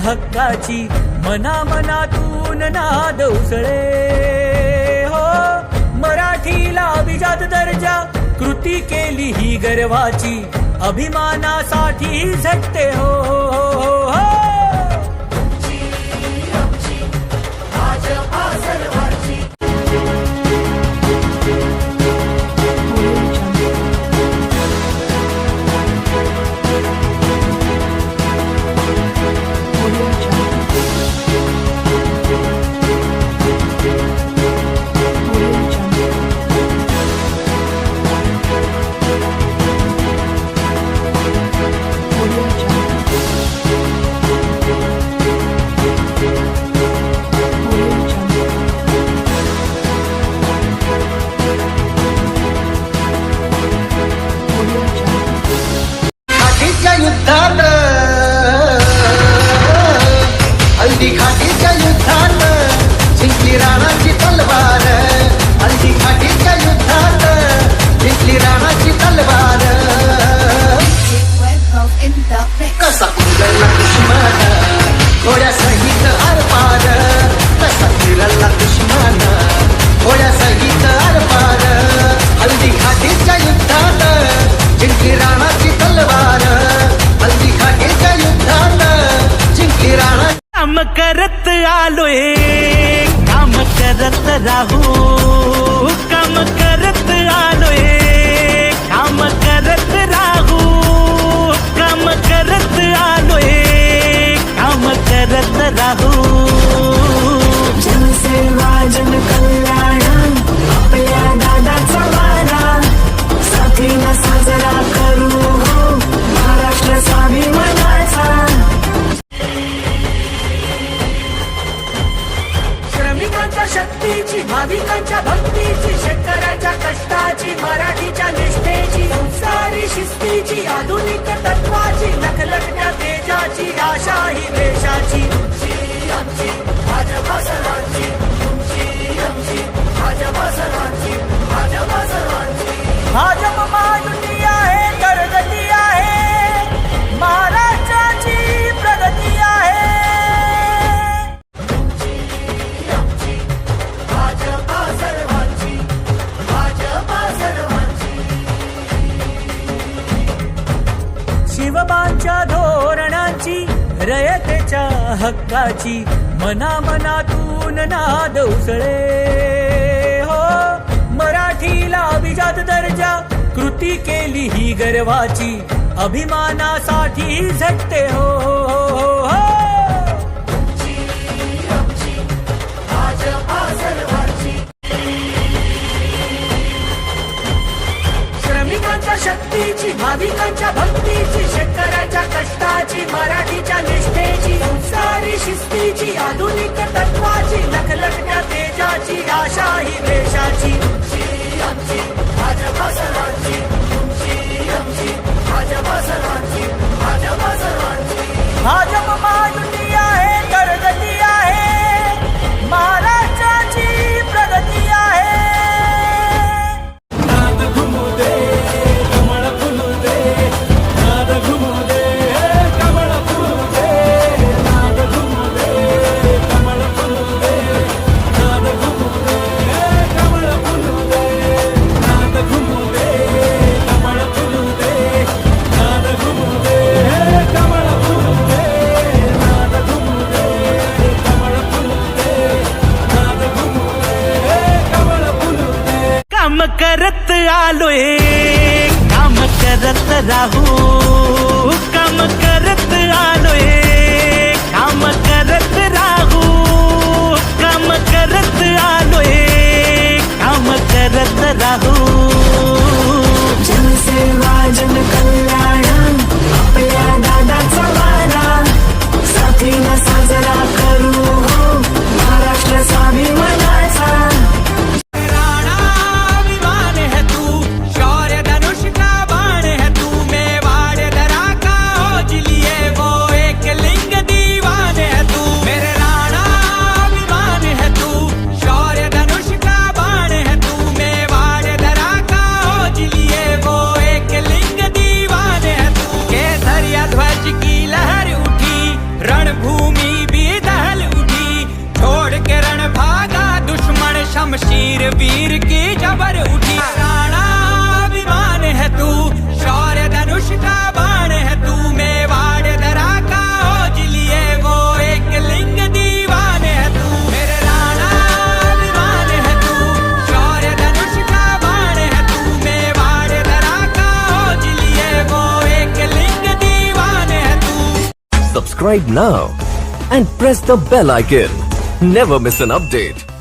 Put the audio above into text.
हक्काची मनामनातून नाद उसळे हो. मराठीला अभिजात दर्जा कृती केली ही गर्वाची, अभिमानासाठी झटते हो, हो, हो. युद्धात हल्दी घाटीच्या युद्धात जिंकली राणाची तलवार, हल्दी घाटीच्या युद्धात जिंकली राणाची तलवार. कसा फिरला दुश्मन घोड्यासहित आरपार, कसा फिरला दुश्मन घोड्यासहित आरपार. हल्दी घाटीच्या युद्धात जिंकली राणाची तलवार, हल्दी घाटीच्या युद्धात जिंकली राणा. काम करत आलोय, काम करत राहू, काम करत आलोय, काम करत राहू, काम करत आलोय, काम करत राहू. जनसेवा जनकल्याण आपल्या दादाचा वारा, साथीनं साजरा करू हो महाराष्ट्र स्वाभिमानाचा. श्रमिकांच्या शक्तीची, भाविकांच्या भक्तीची, शेतकऱ्याच्या कष्टाची, मराठीच्या निष्ठेची, संस्कारी शिस्तीची, आधुनिक तत्वाची, लखलखत्या तेजाची, आशा ही देशाची. आमची भाजपा सर्वांची, तुमची आमची भाजपा सर्वांची, भाजपा सर्वांची. भाजप महायुती आहे, प्रगती आहे, महाराष्ट्राची प्रगती आहे. भाजपा सर्वांची, भाजपा सर्वांची. शिवबांच्या धोरणांची, रयतेच्या हक्काची, मनामनातून नाद उसळे हो. मराठीला अभिजात दर्जा कृती केली ही गर्वाची, अभिमानासाठी झटते हो, हो, हो. श्रमिकांच्या शक्तीची, भाविकांच्या भक्तीची, शेतकऱ्याच्या कष्टाची, मराठीच्या निष्ठेची, संस्कारी शिस्तीची, आधुनिक तत्वाची, लखलखत्या तेजाची, आशा ही देशाची. आमची भाजपा सर्वांची, तुमची आमची भाजपा सर्वांची, भाजपा सर्वांची. भाजप महायुती आहे, प्रगती आहे, महाराष्ट्राची प्रगती आहे. काम करत आलोय, काम करत राहू, काम करत आलोय, काम करत राहू, काम करत आलोय, काम करत राहू. जनसेवा जनकल्याण आपल्या दादाचा वारा, साथीनं साजरा करू हो महाराष्ट्र स्वाभिमानाचा. के subscribe now and press the bell icon. Never miss an update.